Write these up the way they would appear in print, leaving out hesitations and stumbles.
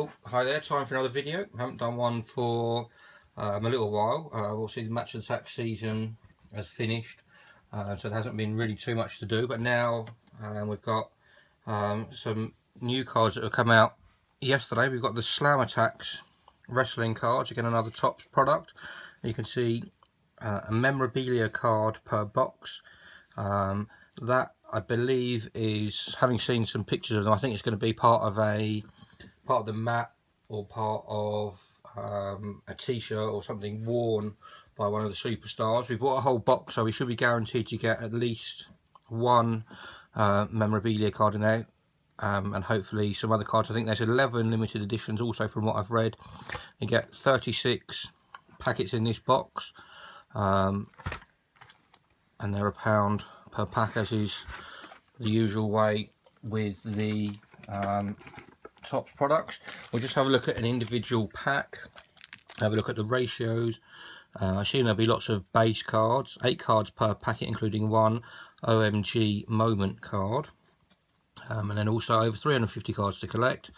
Oh, hi there, time for another video. I haven't done one for a little while. Obviously the Match Attax season has finished, so there hasn't been really too much to do, but now we've got some new cards that have come out yesterday. We've got the Slam Attax wrestling cards, again another Topps product. You can see a memorabilia card per box. That I believe is, having seen some pictures of them, I think it's going to be part of the mat or part of a t-shirt or something worn by one of the superstars. We bought a whole box, so we should be guaranteed to get at least one memorabilia card in there, and hopefully some other cards. I think there's 11 limited editions also, from what I've read. You get 36 packets in this box, and they're £1 per pack, as is the usual way with the Topps products. We'll just have a look at an individual pack, have a look at the ratios. I assume there'll be lots of base cards, 8 cards per packet, including one OMG moment card, and then also over 350 cards to collect.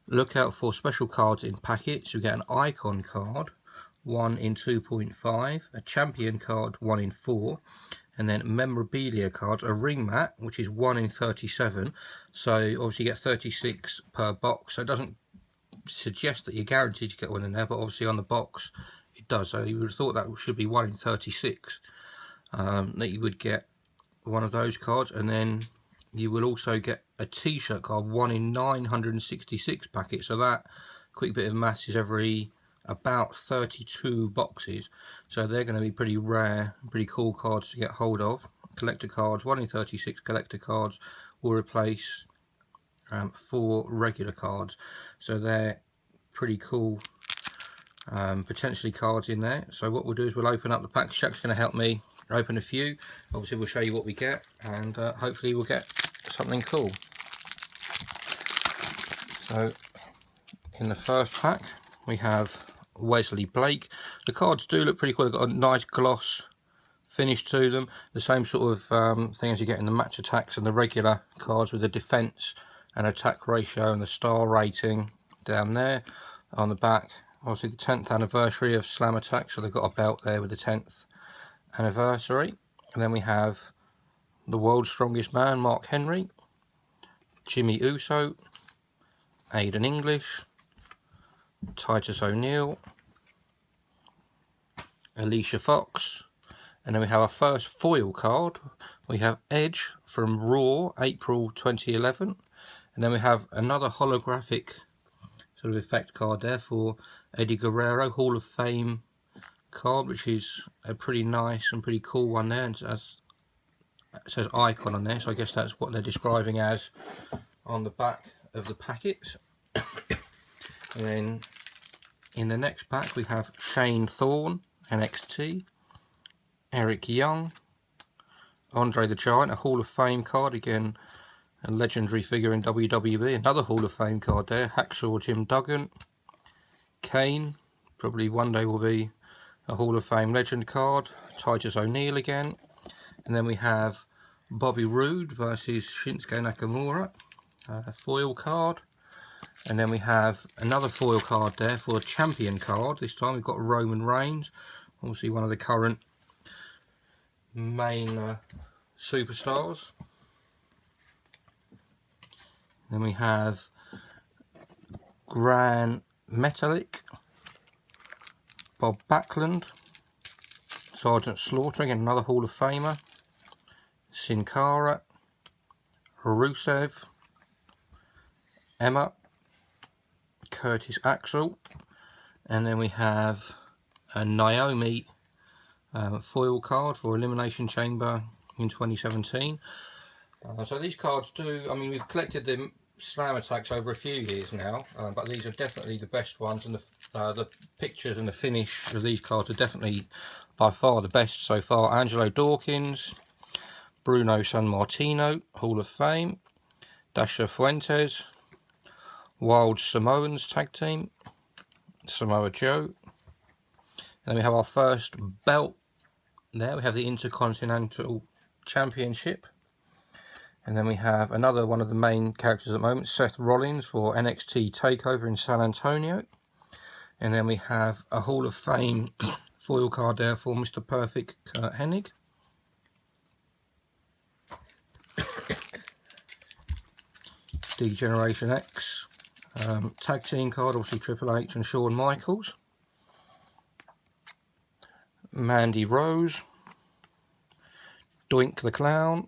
Look out for special cards in packets. You get an icon card, 1 in 2.5, a champion card, 1 in 4, and then memorabilia cards, a ring mat, which is 1 in 37. So obviously you get 36 per box. So it doesn't suggest that you're guaranteed to get one in there, but obviously on the box it does. So you would have thought that should be 1 in 36 that you would get one of those cards. And then you will also get a t-shirt card, 1 in 966 packets. So that, quick bit of maths, is every about 32 boxes. So they're going to be pretty rare, pretty cool cards to get hold of. Collector cards, 1 in 36 collector cards will replace 4 regular cards. So they're pretty cool, potentially cards in there. So what we'll do is we'll open up the packs. Chuck's going to help me open a few. Obviously we'll show you what we get, and hopefully we'll get something cool. So in the first pack we have Wesley Blake. The cards do look pretty cool. They've got a nice gloss finish to them, the same sort of thing as you get in the Match Attax and the regular cards, with the defense and attack ratio and the star rating down there. On the back, obviously the 10th anniversary of Slam Attax, so they've got a belt there with the 10th anniversary. And then we have the world's strongest man, Mark Henry, Jimmy Uso, Aiden English, Titus O'Neil, Alicia Fox. And then we have our first foil card. We have Edge from Raw, April 2011. And then we have another holographic sort of effect card there for Eddie Guerrero, Hall of Fame card, which is a pretty nice and pretty cool one there. And as it says icon on there, so I guess that's what they're describing as on the back of the packets. And then in the next pack we have Shane Thorne, NXT, Eric Young, Andre the Giant, a Hall of Fame card, again a legendary figure in WWE, another Hall of Fame card there, Hacksaw Jim Duggan, Kane, probably one day will be a Hall of Fame legend card, Titus O'Neil again, and then we have Bobby Roode versus Shinsuke Nakamura, a foil card. And then we have another foil card there for a champion card. This time we've got Roman Reigns, obviously one of the current main superstars. Then we have Gran Metalik, Bob Backlund, Sergeant Slaughter, again another Hall of Famer, Sin Cara, Rusev, Emma, Curtis Axel, and then we have a Naomi foil card for Elimination Chamber in 2017. So these cards do, I mean, we've collected the Slam Attax over a few years now, but these are definitely the best ones, and the pictures and the finish of these cards are definitely by far the best so far. Angelo Dawkins, Bruno Sammartino, Hall of Fame, Dasha Fuentes, Wild Samoans Tag Team, Samoa Joe. And then we have our first belt there. We have the Intercontinental Championship. And then we have another one of the main characters at the moment, Seth Rollins for NXT TakeOver in San Antonio. And then we have a Hall of Fame foil card there for Mr. Perfect Kurt Hennig. D-Generation X tag team card, obviously Triple H and Shawn Michaels. Mandy Rose. Doink the Clown.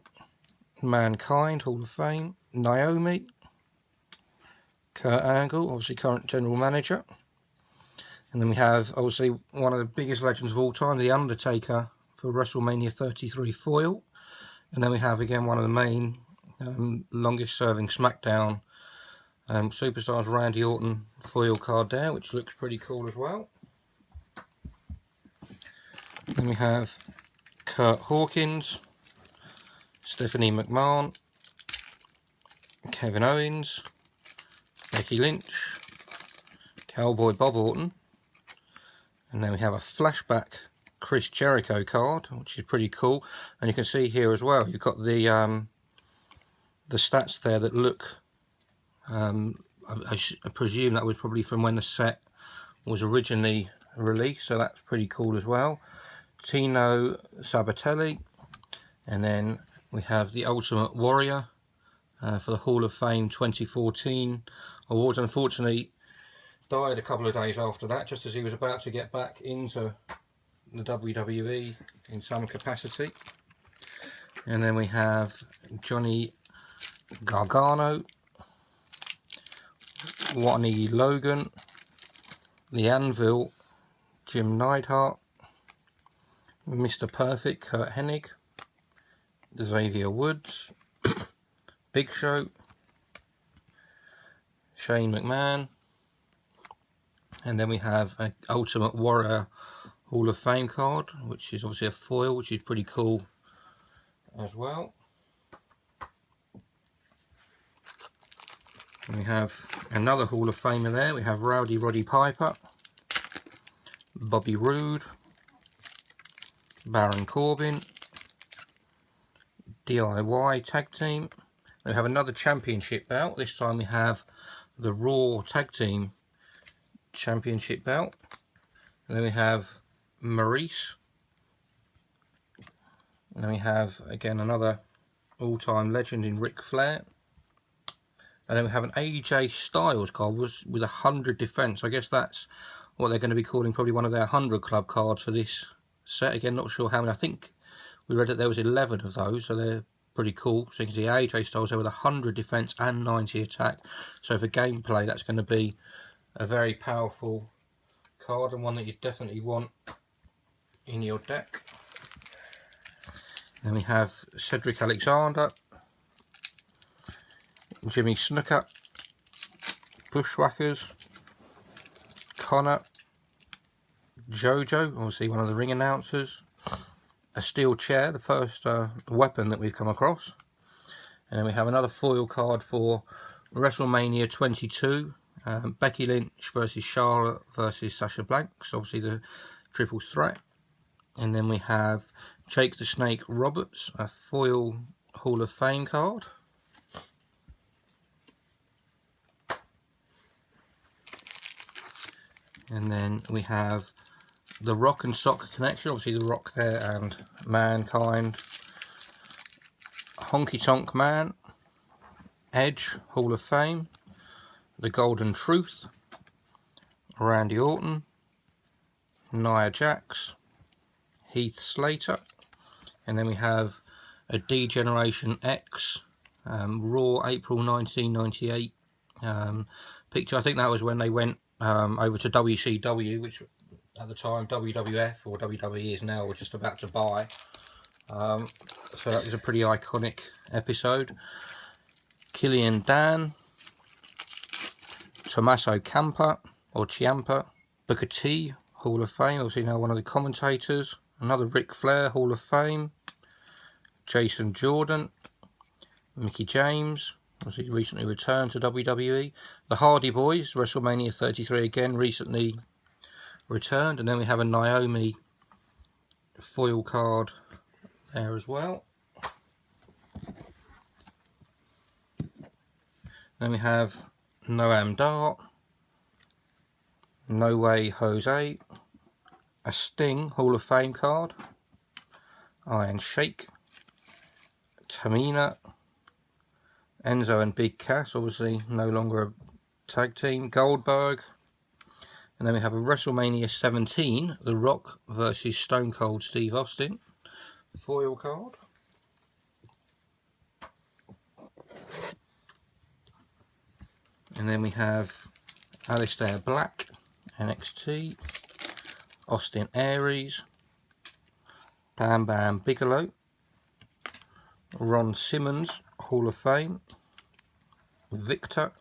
Mankind, Hall of Fame. Naomi. Kurt Angle, obviously current general manager. And then we have, obviously, one of the biggest legends of all time, The Undertaker, for WrestleMania 33 foil. And then we have, again, one of the main, longest serving SmackDown superstars, Randy Orton foil card there, which looks pretty cool as well. Then we have Kurt Hawkins, Stephanie McMahon, Kevin Owens, Becky Lynch, Cowboy Bob Orton, and then we have a flashback Chris Jericho card, which is pretty cool. And you can see here as well, you've got the stats there that look, I presume that was probably from when the set was originally released, so that's pretty cool as well. Tino Sabatelli, and then we have the Ultimate Warrior for the Hall of Fame 2014 awards. Unfortunately, died a couple of days after that, just as he was about to get back into the WWE in some capacity. And then we have Johnny Gargano, Watney Logan, The Anvil, Jim Neidhart, Mr. Perfect Kurt Hennig, Xavier Woods, Big Show, Shane McMahon, and then we have an Ultimate Warrior Hall of Fame card, which is obviously a foil, which is pretty cool as well. And we have another Hall of Famer there. We have Rowdy Roddy Piper, Bobby Roode, Baron Corbin, DIY Tag Team. We have another championship belt. This time we have the Raw Tag Team Championship belt. And then we have Maurice. And then we have, again, another all-time legend in Ric Flair. And then we have an AJ Styles card with 100 defense. I guess that's what they're going to be calling probably one of their 100 club cards for this set. Again, not sure how many. I think we read that there was 11 of those, so they're pretty cool. So you can see AJ Styles there with 100 defense and 90 attack. So for gameplay, that's going to be a very powerful card and one that you definitely want in your deck. Then we have Cedric Alexander, Jimmy Snuka, Bushwhackers, Connor, Jojo, obviously one of the ring announcers, a steel chair, the first weapon that we've come across, and then we have another foil card for WrestleMania 22, Becky Lynch versus Charlotte versus Sasha Banks, obviously the triple threat, and then we have Jake the Snake Roberts, a foil Hall of Fame card. And then we have the Rock and Sock Connection, obviously the Rock there and Mankind, Honky Tonk Man, Edge, Hall of Fame, the Golden Truth, Randy Orton, Nia Jax, Heath Slater, and then we have a D-Generation X, Raw April 1998 picture. I think that was when they went over to WCW, which at the time WWF or WWE is now, we're just about to buy. So that was a pretty iconic episode. Killian Dan, Tommaso Ciampa, or Ciampa, Booker T, Hall of Fame, obviously now one of the commentators. Another Ric Flair, Hall of Fame. Jason Jordan, Mickey James, obviously recently returned to WWE. The Hardy Boys, WrestleMania 33 again, recently returned. And then we have a Naomi foil card there as well. Then we have Noam Dar, No Way Jose, a Sting Hall of Fame card, Iron Sheik, Tamina, Enzo and Big Cass, obviously no longer a tag team, Goldberg, and then we have a WrestleMania 17, The Rock versus Stone Cold Steve Austin, foil card. And then we have Aleister Black, NXT, Austin Aries, Bam Bam Bigelow, Ron Simmons, Hall of Fame, Victor,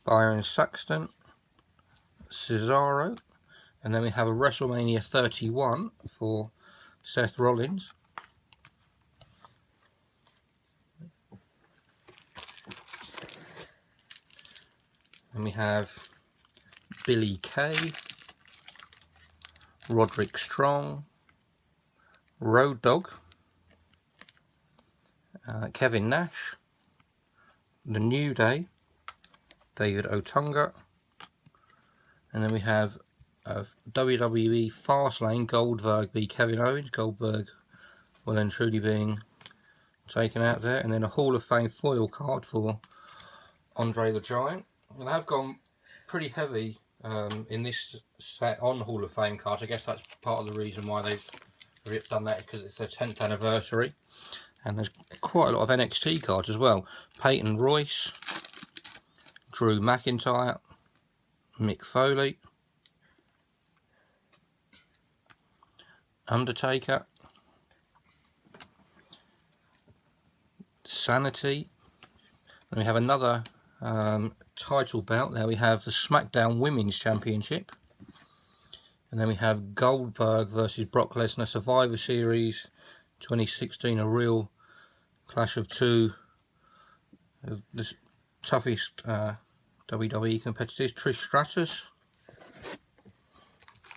Byron Saxton, Cesaro, and then we have a WrestleMania 31 for Seth Rollins. And we have Billy Kay, Roderick Strong, Road Dogg, Kevin Nash, The New Day, David Otunga, and then we have WWE Fastlane Goldberg v Kevin Owens. Goldberg well and truly being taken out there, and then a Hall of Fame foil card for Andre the Giant. And I have gone pretty heavy in this set on Hall of Fame cards. I guess that's part of the reason why they've done that, because it's their 10th anniversary. And there's quite a lot of NXT cards as well. Peyton Royce, Drew McIntyre, Mick Foley, Undertaker, Sanity. And we have another title belt. There we have the SmackDown Women's Championship. And then we have Goldberg versus Brock Lesnar Survivor Series 2016, a real clash of two of the toughest WWE competitors. Trish Stratus,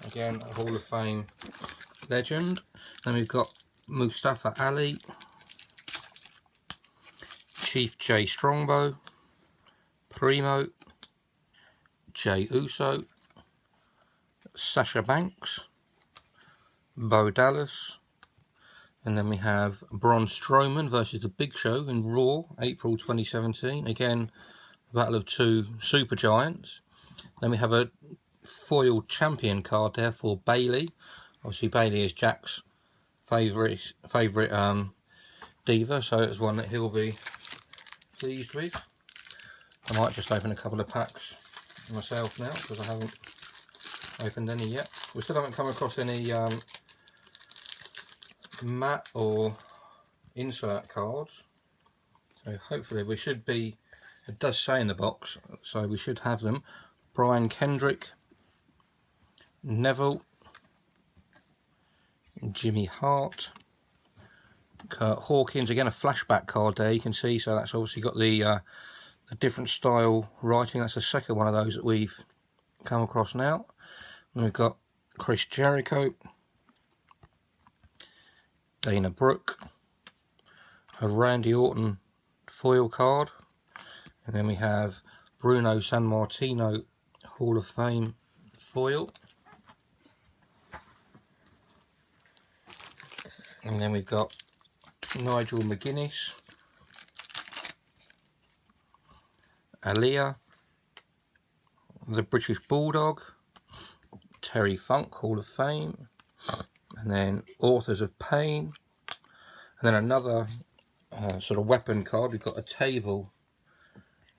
again a Hall of Fame legend. Then we've got Mustafa Ali, Chief Jay Strongbow, Primo, Jey Uso, Sasha Banks, Bo Dallas, and then we have Braun Strowman versus the Big Show in Raw, April 2017. Again, battle of two super giants. Then we have a foil champion card there for Bayley. Obviously, Bayley is Jack's favourite diva, so it's one that he'll be pleased with. I might just open a couple of packs myself now, because I haven't opened any yet. We still haven't come across any matte or insert cards, so hopefully we should be, it does say in the box, so we should have them. Brian Kendrick, Neville, Jimmy Hart, Kurt Hawkins, again a flashback card there you can see, so that's obviously got the different style writing. That's the second one of those that we've come across now. And we've got Chris Jericho, Dana Brooke, a Randy Orton foil card, and then we have Bruno Sammartino Hall of Fame foil, and then we've got Nigel McGuinness, Aaliyah, the British Bulldog, Terry Funk Hall of Fame, and then Authors of Pain, and then another sort of weapon card. We've got a table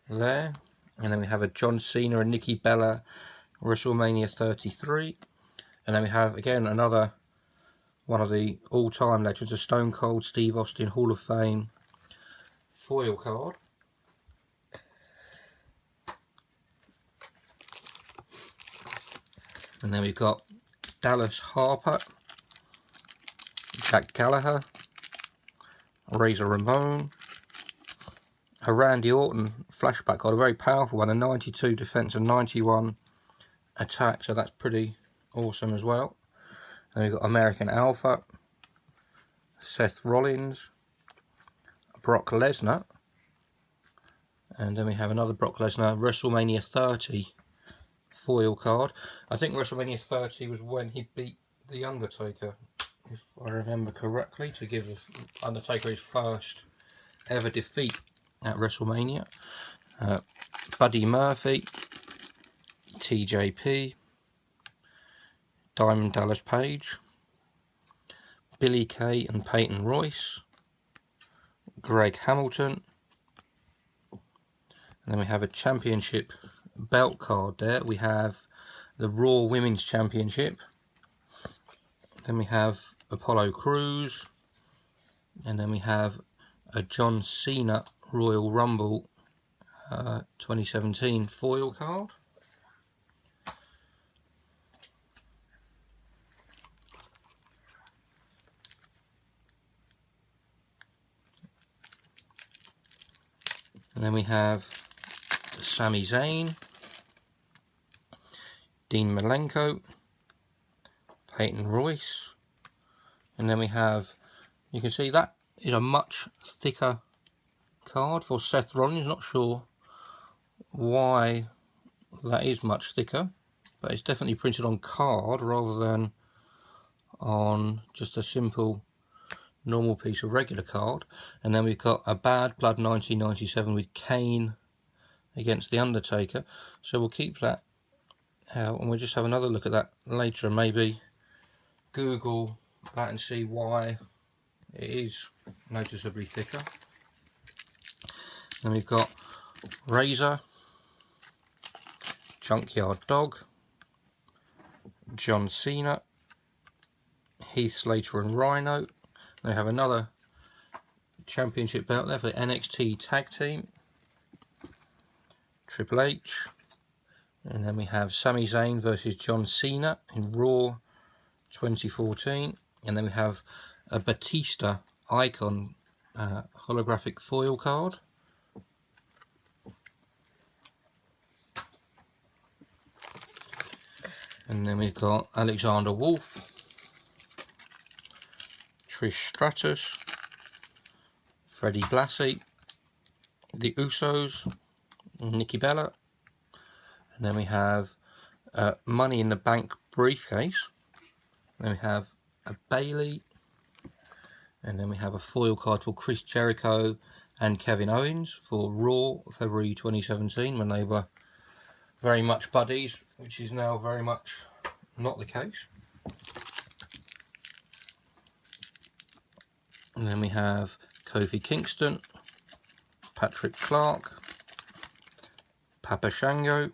there, and then we have a John Cena and Nikki Bella WrestleMania 33, and then we have again another one of the all-time legends, a Stone Cold Steve Austin Hall of Fame foil card. And then we've got Dallas Harper, Jack Gallagher, Razor Ramon, a Randy Orton flashback card, a very powerful one, a 92 defense and 91 attack, so that's pretty awesome as well. And we've got American Alpha, Seth Rollins, Brock Lesnar, And then we have another Brock Lesnar WrestleMania 30 foil card. I think WrestleMania 30 was when he beat The Undertaker, if I remember correctly, to give the Undertaker his first ever defeat at WrestleMania. Buddy Murphy, TJP, Diamond Dallas Page, Billy Kay and Peyton Royce, Greg Hamilton, and then we have a championship belt card there. We have the Raw Women's Championship. Then we have Apollo Crews. And then we have a John Cena Royal Rumble 2017 foil card. And then we have Sami Zayn, Dean Malenko, Peyton Royce, and then we have, you can see that is a much thicker card for Seth Rollins. Not sure why that is much thicker, but it's definitely printed on card rather than on just a simple normal piece of regular card. And then we've got a Bad Blood 1997 with Kane against The Undertaker, so we'll keep that out and we'll just have another look at that later and maybe Google that and see why it is noticeably thicker. Then we've got Razor, Junkyard Dog, John Cena, Heath Slater and Rhino. They have another championship belt there for the NXT Tag Team, Triple H, and then we have Sami Zayn versus John Cena in Raw 2014, and then we have a Batista Icon holographic foil card. And then we've got Alexander Wolf, Trish Stratus, Freddie Blassie, the Usos, Nikki Bella, and then we have Money in the Bank briefcase. Then we have a Bailey, and then we have a foil card for Chris Jericho and Kevin Owens for Raw February 2017 when they were very much buddies, which is now very much not the case. And then we have Kofi Kingston, Patrick Clark, Papa Shango,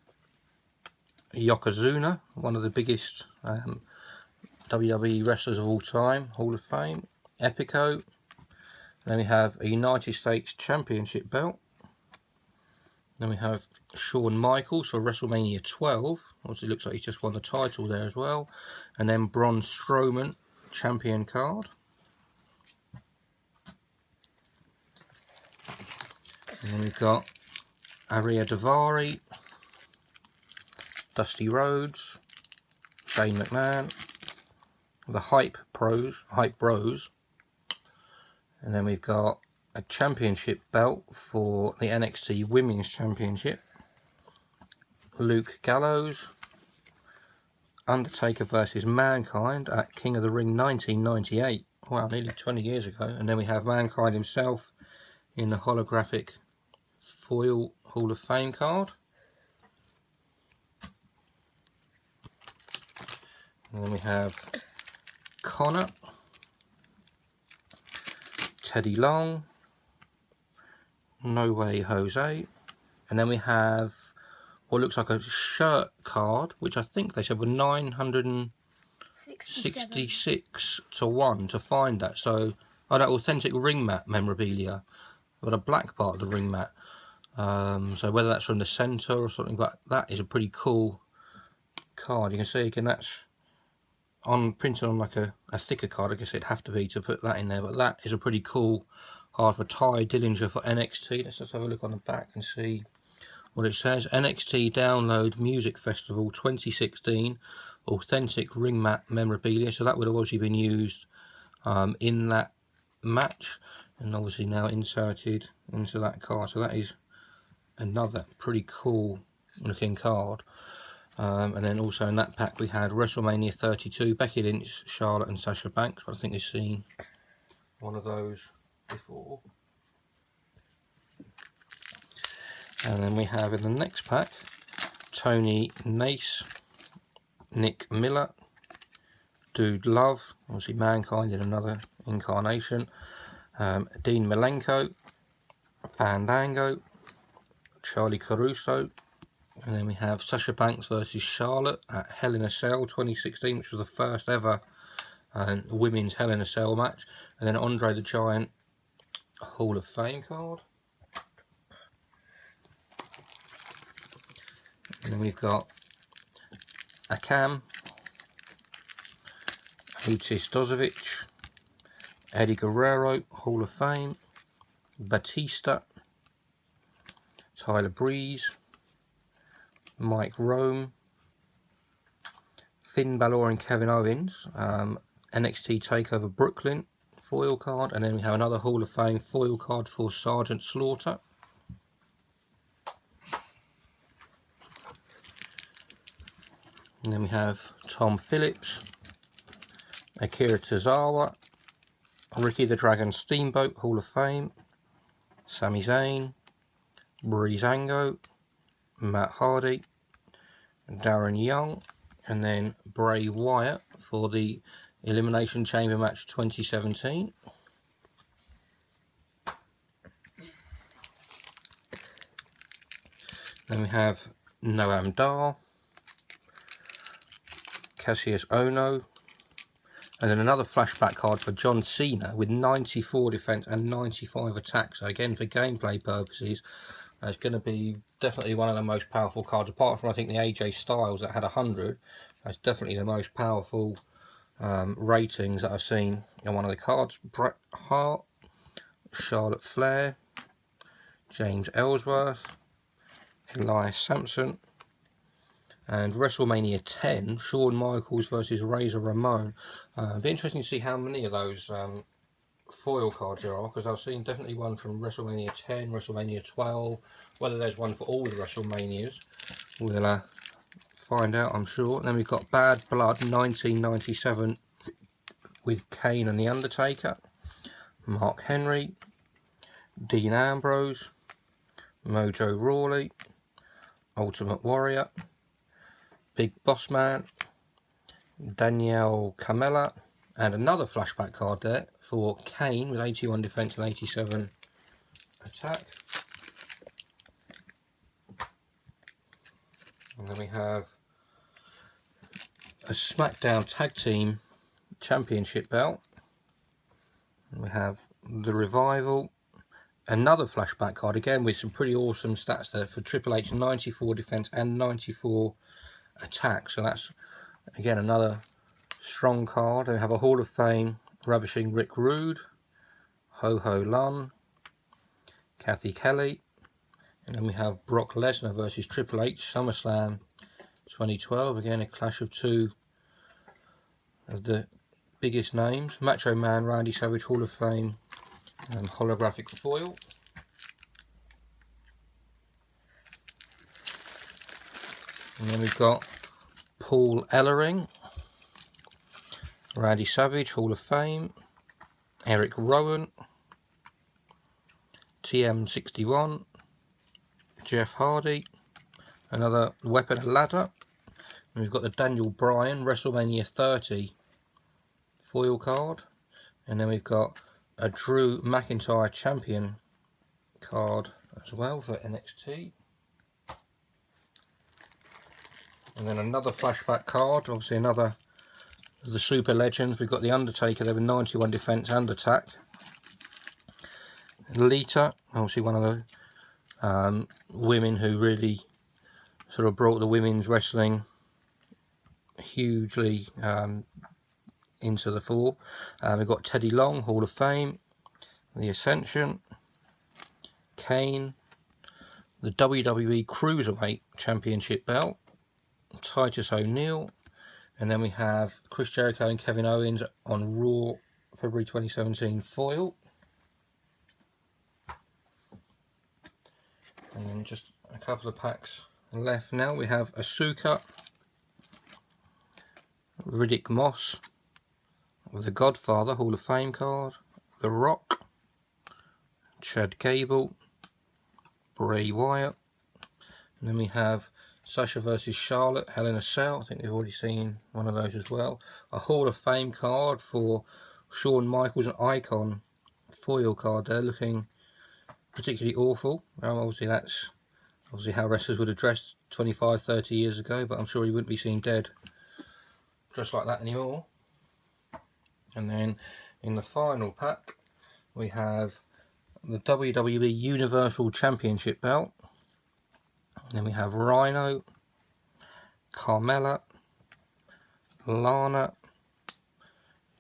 Yokozuna, one of the biggest WWE wrestlers of all time, Hall of Fame, Epico. Then we have a United States Championship belt. Then we have Shawn Michaels for WrestleMania 12. Obviously looks like he's just won the title there as well. And then Braun Strowman champion card. And then we've got Ariya Daivari, Dusty Rhodes, Shane McMahon, the Hype Bros. And then we've got a championship belt for the NXT Women's Championship. Luke Gallows, Undertaker versus Mankind at King of the Ring 1998. Wow, nearly 20 years ago. And then we have Mankind himself in the holographic foil Hall of Fame card. And then we have Connor, Teddy Long, No Way Jose, and then we have what looks like a shirt card, which I think they said were 966 to 1 to find that. So, that authentic ring mat memorabilia, but a black part of the ring mat. So whether that's from the centre or something, but that is a pretty cool card. You can see again that's printed on like a thicker card. I guess it'd have to be to put that in there, but that is a pretty cool card for Ty Dillinger for NXT. Let's just have a look on the back and see what it says. NXT Download Music Festival 2016 authentic ring mat memorabilia. So that would have obviously been used in that match and obviously now inserted into that card. So that is another pretty cool looking card. And then also in that pack we had WrestleMania 32, Becky Lynch, Charlotte and Sasha Banks. I think we've seen one of those before. And then we have in the next pack Tony Nese, Nick Miller, Dude Love, obviously Mankind in another incarnation, Dean Malenko, Fandango, Charlie Caruso, and then we have Sasha Banks versus Charlotte at Hell in a Cell 2016, which was the first ever women's Hell in a Cell match, and then Andre the Giant Hall of Fame card. And then we've got Akam, Otis Dozovic, Eddie Guerrero, Hall of Fame, Batista, Tyler Breeze, Mike Rome, Finn Balor and Kevin Owens, NXT TakeOver Brooklyn foil card, and then we have another Hall of Fame foil card for Sergeant Slaughter. And then we have Tom Phillips, Akira Tozawa, Ricky the Dragon Steamboat Hall of Fame, Sami Zayn, Breezango, Matt Hardy, Darren Young, and then Bray Wyatt for the Elimination Chamber match 2017. Then we have Noam Dar, Cassius Ohno, and then another flashback card for John Cena with 94 defense and 95 attack. So again, for gameplay purposes, it's going to be definitely one of the most powerful cards, apart from I think the AJ Styles that had 100. That's definitely the most powerful ratings that I've seen in one of the cards. Bret Hart, Charlotte Flair, James Ellsworth, Elias Sampson, and WrestleMania 10, Shawn Michaels versus Razor Ramon. It'd be interesting to see how many of those foil cards there are, because I've seen definitely one from WrestleMania 10, WrestleMania 12. Whether there's one for all the WrestleManias, we'll find out, I'm sure. And then we've got Bad Blood 1997 with Kane and The Undertaker, Mark Henry, Dean Ambrose, Mojo Rawley, Ultimate Warrior, Big Boss Man, Danielle Camella, and another flashback card there for Kane with 81 defense and 87 attack. And then we have a SmackDown Tag Team Championship belt. And we have the Revival, another flashback card again with some pretty awesome stats there for Triple H, 94 defense and 94 attack. So that's again another strong card. We have a Hall of Fame Ravishing Rick Rude, Ho Ho Lun, Kathy Kelly, and then we have Brock Lesnar versus Triple H, SummerSlam 2012. Again, a clash of two of the biggest names. Macho Man Randy Savage Hall of Fame holographic foil. And then we've got Paul Ellering, Randy Savage Hall of Fame, Eric Rowan, TM61, Jeff Hardy, another Weapon Ladder, and we've got the Daniel Bryan WrestleMania 30 foil card, and then we've got a Drew McIntyre Champion card as well for NXT. And then another flashback card, obviously another of the Super Legends. We've got the Undertaker there with 91 defense and attack. Lita, obviously one of the women who really sort of brought the women's wrestling hugely into the fore. We've got Teddy Long, Hall of Fame, the Ascension, Kane, the WWE Cruiserweight Championship belt, Titus O'Neil, and then we have Chris Jericho and Kevin Owens on Raw February 2017 foil. And then just a couple of packs left now. We have Asuka, Riddick Moss, The Godfather Hall of Fame card, The Rock, Chad Gable, Bray Wyatt, and then we have Sasha versus Charlotte, Hell in a Cell. I think we've already seen one of those as well. A Hall of Fame card for Shawn Michaels, an Icon foil card there, looking particularly awful. Obviously that's how wrestlers would have dressed 25-30 years ago, but I'm sure he wouldn't be seen dead just like that anymore. And then in the final pack we have the WWE Universal Championship belt. And then we have Rhino, Carmella, Lana,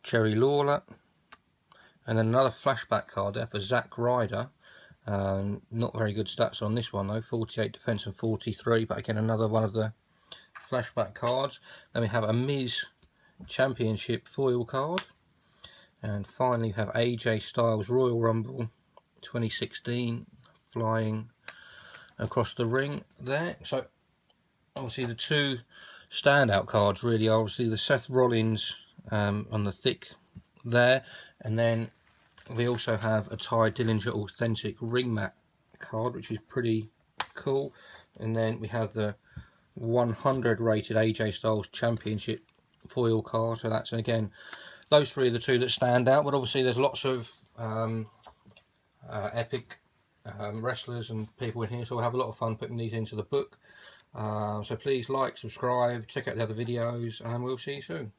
Jerry Lawler, and then another flashback card there for Zack Ryder. Not very good stats on this one though, 48 defense and 43, but again another one of the flashback cards. Then we have a Miz Championship foil card, and finally we have AJ Styles Royal Rumble 2016 flying across the ring there. So obviously the two standout cards really are obviously the Seth Rollins on the thick there, and then we also have a Ty Dillinger Authentic Ring Mat card, which is pretty cool. And then we have the 100 rated AJ Styles Championship foil card. So that's, again, those three are the two that stand out. But obviously there's lots of epic wrestlers and people in here, so we'll have a lot of fun putting these into the book. So please like, subscribe, check out the other videos, and we'll see you soon.